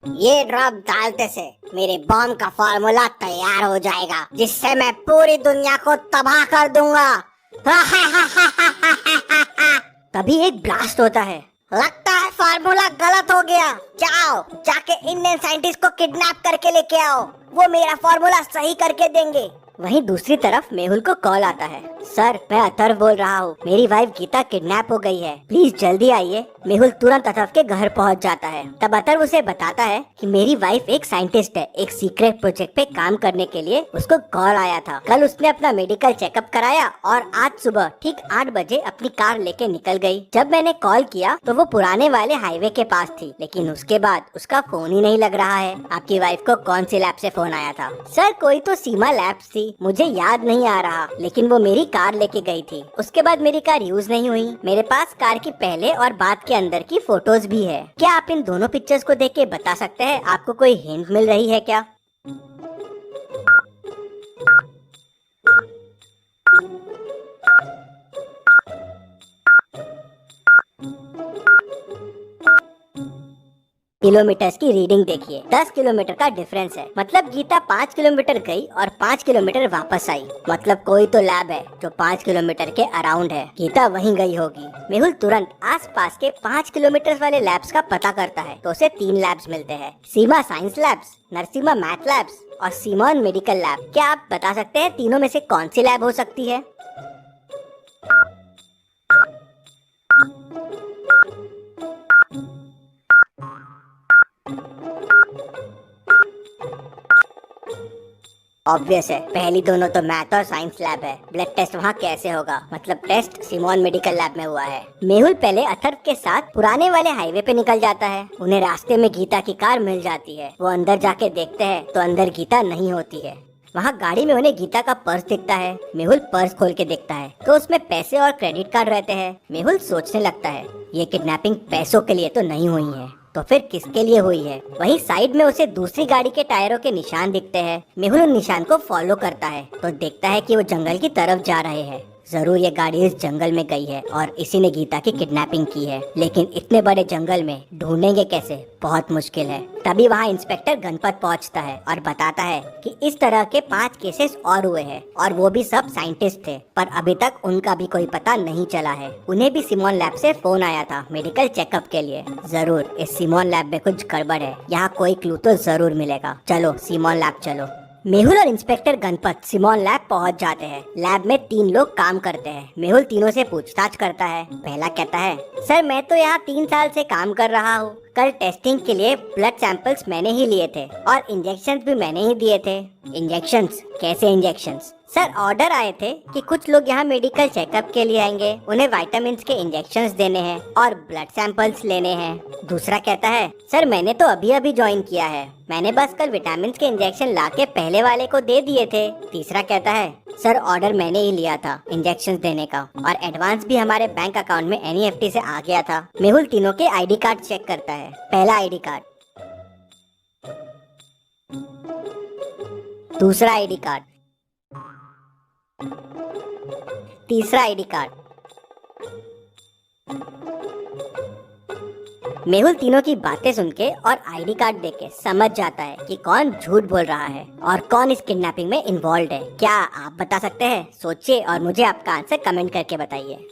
ये ड्रॉप डालते से मेरे बॉम्ब का फार्मूला तैयार हो जाएगा, जिससे मैं पूरी दुनिया को तबाह कर दूंगा। तभी एक ब्लास्ट होता है। लगता है फार्मूला गलत हो गया। जाओ जाके इंडियन साइंटिस्ट को किडनैप करके लेके आओ, वो मेरा फार्मूला सही करके देंगे। वहीं दूसरी तरफ मेहुल को कॉल आता है। सर, मैं अथर्व बोल रहा हूँ, मेरी वाइफ गीता किडनैप हो गई है, प्लीज जल्दी आइए। मेहुल तुरंत अथर्व के घर पहुँच जाता है। तब अथर्व उसे बताता है कि मेरी वाइफ एक साइंटिस्ट है, एक सीक्रेट प्रोजेक्ट पे काम करने के लिए उसको कॉल आया था। कल उसने अपना मेडिकल चेकअप कराया और आज सुबह ठीक 8 बजे अपनी कार लेके निकल गई। जब मैंने कॉल किया तो वो पुराने वाले हाईवे के पास थी, लेकिन उसके बाद उसका फोन ही नहीं लग रहा है। आपकी वाइफ को कौन सी लैब से फोन आया था? सर, कोई तो सीमा लैब्स थी, मुझे याद नहीं आ रहा, लेकिन वो मेरी कार लेके गई थी। उसके बाद मेरी कार यूज नहीं हुई। मेरे पास कार की पहले और बाद के अंदर की फोटोज भी है। क्या आप इन दोनों पिक्चर्स को देख के बता सकते हैं आपको कोई हिंट मिल रही है क्या? किलोमीटर्स की रीडिंग देखिए, 10 किलोमीटर का डिफरेंस है। मतलब गीता 5 किलोमीटर गई और 5 किलोमीटर वापस आई। मतलब कोई तो लैब है जो 5 किलोमीटर के अराउंड है। गीता वहीं गई होगी। मेहुल तुरंत आसपास के 5 किलोमीटर वाले लैब्स का पता करता है तो उसे 3 लैब्स मिलते हैं। Seema science labs, Narasimha math labs और सीमोन मेडिकल लैब। क्या आप बता सकते हैं तीनों में से कौन सी लैब हो सकती है? ऑब्वियस है, पहली दोनों तो मैथ और साइंस लैब है। ब्लड टेस्ट वहाँ कैसे होगा? मतलब टेस्ट सिमोन मेडिकल लैब में हुआ है। मेहुल पहले अथर्व के साथ पुराने वाले हाईवे पे निकल जाता है। उन्हें रास्ते में गीता की कार मिल जाती है। वो अंदर जाके देखते हैं तो अंदर गीता नहीं होती है। वहाँ गाड़ी में उन्हें गीता का पर्स दिखता है। मेहुल पर्स खोल के देखता है तो उसमें पैसे और क्रेडिट कार्ड रहते हैं। मेहुल सोचने लगता है ये किडनैपिंग पैसों के लिए तो नहीं हुई है, तो फिर किसके लिए हुई है? वहीं साइड में उसे दूसरी गाड़ी के टायरों के निशान दिखते हैं। मेहुल उन निशान को फॉलो करता है तो देखता है कि वो जंगल की तरफ जा रहे हैं। जरूर ये गाड़ी इस जंगल में गई है और इसी ने गीता की किडनैपिंग की है, लेकिन इतने बड़े जंगल में ढूंढेंगे कैसे? बहुत मुश्किल है। तभी वहाँ इंस्पेक्टर गणपत पहुँचता है और बताता है कि इस तरह के 5 केसेस और हुए हैं और वो भी सब साइंटिस्ट थे, पर अभी तक उनका भी कोई पता नहीं चला है। उन्हें भी सिमोन लैब से फोन आया था मेडिकल चेकअप के लिए। जरूर इस सिमोन लैब में कुछ गड़बड़ है, यहाँ कोई क्लू तो जरूर मिलेगा। चलो सिमोन लैब चलो। मेहुल और इंस्पेक्टर गणपत सिमोन लैब पहुंच जाते हैं। लैब में 3 लोग काम करते हैं। मेहुल तीनों से पूछताछ करता है। पहला कहता है, सर मैं तो यहाँ 3 साल से काम कर रहा हूँ। कल टेस्टिंग के लिए ब्लड सैंपल्स मैंने ही लिए थे और इंजेक्शंस भी मैंने ही दिए थे। इंजेक्शंस? कैसे इंजेक्शंस? सर ऑर्डर आए थे कि कुछ लोग यहाँ मेडिकल चेकअप के लिए आएंगे, उन्हें विटामिन के इंजेक्शंस देने हैं और ब्लड सैंपल्स लेने हैं। दूसरा कहता है, सर मैंने तो अभी अभी ज्वाइन किया है, मैंने बस कल विटामिन के इंजेक्शन लाके पहले वाले को दे दिए थे। तीसरा कहता है, सर ऑर्डर मैंने ही लिया था इंजेक्शन देने का और एडवांस भी हमारे बैंक अकाउंट में एनईएफटी से आ गया था। मेहुल तीनों के आईडी कार्ड चेक करता है। पहला आईडी कार्ड, दूसरा आईडी कार्ड, तीसरा आईडी कार्ड। मेहुल तीनों की बातें सुन के और आईडी कार्ड देख के समझ जाता है कि कौन झूठ बोल रहा है और कौन इस किडनैपिंग में इन्वॉल्व है। क्या आप बता सकते हैं? सोचिए और मुझे आपका आंसर कमेंट करके बताइए।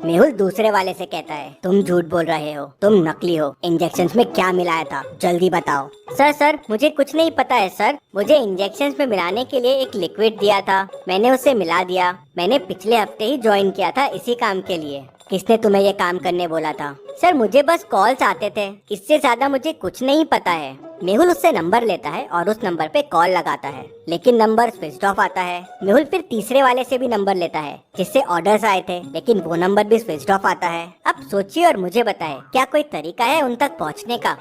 मेहुल दूसरे वाले से कहता है, तुम झूठ बोल रहे हो, तुम नकली हो। इंजेक्शंस में क्या मिलाया था? जल्दी बताओ। सर मुझे कुछ नहीं पता है सर। मुझे इंजेक्शंस में मिलाने के लिए एक लिक्विड दिया था, मैंने उसे मिला दिया। मैंने पिछले हफ्ते ही ज्वाइन किया था इसी काम के लिए। किसने तुम्हें ये काम करने बोला था? सर मुझे बस कॉल्स आते थे, इससे ज्यादा मुझे कुछ नहीं पता है। मेहुल उससे नंबर लेता है और उस नंबर पे कॉल लगाता है, लेकिन नंबर स्विच ऑफ आता है। मेहुल फिर तीसरे वाले से भी नंबर लेता है जिससे ऑर्डर्स आए थे, लेकिन वो नंबर भी स्विच ऑफ आता है। अब सोचिए और मुझे बताएं, क्या कोई तरीका है उन तक पहुंचने का?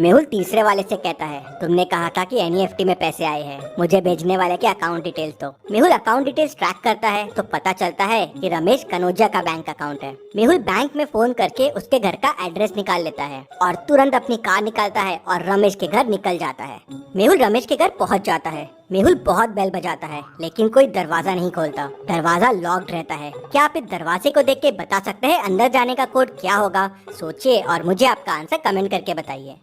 मेहुल तीसरे वाले से कहता है, तुमने कहा था कि एनईएफटी में पैसे आए हैं, मुझे भेजने वाले के अकाउंट डिटेल्स दो। मेहुल अकाउंट डिटेल्स ट्रैक करता है तो पता चलता है कि रमेश कनौजिया का बैंक अकाउंट है। मेहुल बैंक में फोन करके उसके घर का एड्रेस निकाल लेता है और तुरंत अपनी कार निकालता है और रमेश के घर निकल जाता है। मेहुल रमेश के घर पहुंच जाता है। मेहुल बहुत बेल बजाता है लेकिन कोई दरवाजा नहीं खोलता। दरवाजा लॉक्ड रहता है। क्या आप इस दरवाजे को देख के बता सकते हैं अंदर जाने का कोड क्या होगा? सोचिए और मुझे आपका आंसर कमेंट करके बताइए।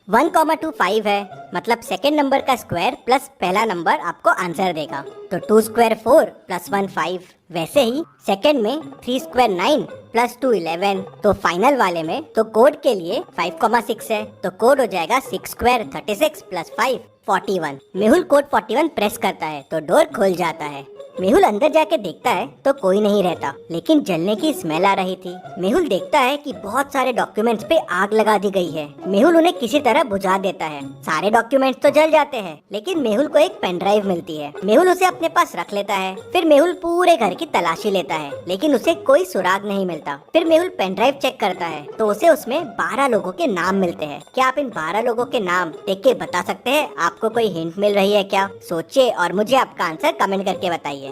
वन कॉमा टू 5 है, मतलब सेकेंड नंबर का स्क्वायर प्लस पहला नंबर आपको आंसर देगा। तो 2 स्क्वायर 4 प्लस 1 5। वैसे ही सेकेंड में 3 स्क्वायर 9 प्लस 2 11। तो फाइनल वाले में तो कोड के लिए 5,6 है, तो कोड हो जाएगा 6 square 36 plus 5 41। Mehul code 41 press करता है तो डोर खुल जाता है। मेहुल अंदर जाके देखता है तो कोई नहीं रहता, लेकिन जलने की स्मेल आ रही थी। मेहुल देखता है कि बहुत सारे डॉक्यूमेंट्स पे आग लगा दी गई है। मेहुल उन्हें किसी तरह बुझा देता है। सारे डॉक्यूमेंट्स तो जल जाते हैं, लेकिन मेहुल को एक पेन ड्राइव मिलती है। मेहुल उसे अपने पास रख लेता है। फिर मेहुल पूरे घर की तलाशी लेता है, लेकिन उसे कोई सुराग नहीं मिलता। फिर मेहुल पेन ड्राइव चेक करता है तो उसे उसमें 12 लोगों के नाम मिलते हैं। क्या आप इन 12 लोगों के नाम देख के बता सकते हैं? आपको कोई हिंट मिल रही है क्या? सोचिए और मुझे आपका आंसर कमेंट करके बताइए।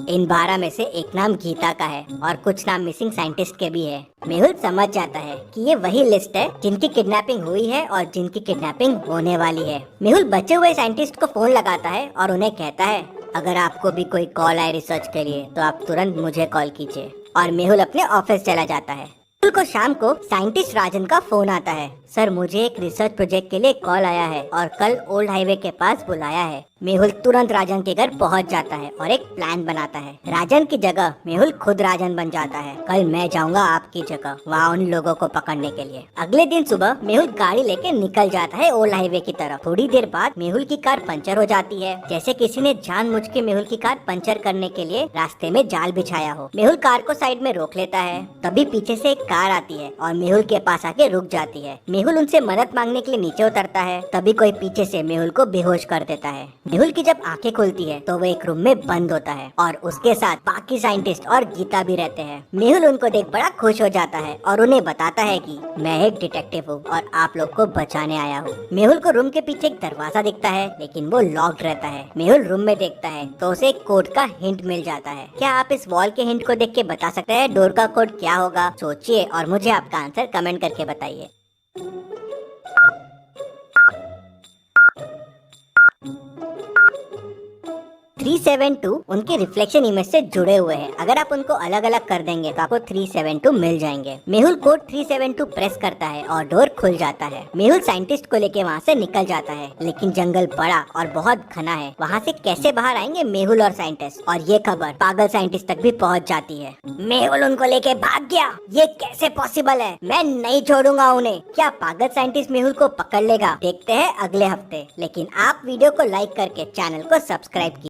इन 12 में से एक नाम गीता का है और कुछ नाम मिसिंग साइंटिस्ट के भी है। मेहुल समझ जाता है कि ये वही लिस्ट है जिनकी किडनैपिंग हुई है और जिनकी किडनैपिंग होने वाली है। मेहुल बचे हुए साइंटिस्ट को फोन लगाता है और उन्हें कहता है, अगर आपको भी कोई कॉल आए रिसर्च के लिए तो आप तुरंत मुझे कॉल कीजिए। और मेहुल अपने ऑफिस चला जाता है। मेहुल को शाम को साइंटिस्ट राजन का फोन आता है, सर मुझे एक रिसर्च प्रोजेक्ट के लिए कॉल आया है और कल ओल्ड हाईवे के पास बुलाया है। मेहुल तुरंत राजन के घर पहुंच जाता है और एक प्लान बनाता है। राजन की जगह मेहुल खुद राजन बन जाता है। कल मैं जाऊंगा आपकी जगह वहाँ उन लोगों को पकड़ने के लिए। अगले दिन सुबह मेहुल गाड़ी लेके निकल जाता है ओल्ड हाईवे की तरफ। थोड़ी देर बाद मेहुल की कार पंचर हो जाती है, जैसे किसी ने जानबूझ के मेहुल की कार पंचर करने के लिए रास्ते में जाल बिछाया हो। मेहुल कार को साइड में रोक लेता है, तभी पीछे से एक कार आती है और मेहुल के पास आके रुक जाती है। मेहुल उनसे मदद मांगने के लिए नीचे उतरता है, तभी कोई पीछे से मेहुल को बेहोश कर देता है। मेहुल की जब आंखें खुलती है तो वो एक रूम में बंद होता है और उसके साथ बाकी साइंटिस्ट और गीता भी रहते हैं। मेहुल उनको देख बड़ा खुश हो जाता है और उन्हें बताता है कि मैं एक डिटेक्टिव हूँ और आप लोग को बचाने आया हूँ। मेहुल को रूम के पीछे एक दरवाजा दिखता है, लेकिन वो लॉक्ड रहता है। मेहुल रूम में देखता है तो उसे एक कोड का हिंट मिल जाता है। क्या आप इस वॉल के हिंट को देख के बता सकते हैं डोर का कोड क्या होगा? सोचिए और मुझे आपका आंसर कमेंट करके बताइए। 372 उनके रिफ्लेक्शन इमेज से जुड़े हुए हैं। अगर आप उनको अलग अलग कर देंगे तो आपको 372 मिल जाएंगे। मेहुल कोड 372 प्रेस करता है और डोर खुल जाता है। मेहुल साइंटिस्ट को लेके वहाँ से निकल जाता है, लेकिन जंगल बड़ा और बहुत घना है। वहाँ से कैसे बाहर आएंगे मेहुल और साइंटिस्ट? और ये खबर पागल साइंटिस्ट तक भी पहुँच जाती है। मेहुल उनको लेके भाग गया, ये कैसे पॉसिबल है? मैं नहीं छोड़ूंगा उन्हें। क्या पागल साइंटिस्ट मेहुल को पकड़ लेगा? देखते हैं अगले हफ्ते। लेकिन आप वीडियो को लाइक करके चैनल को सब्सक्राइब कीजिए।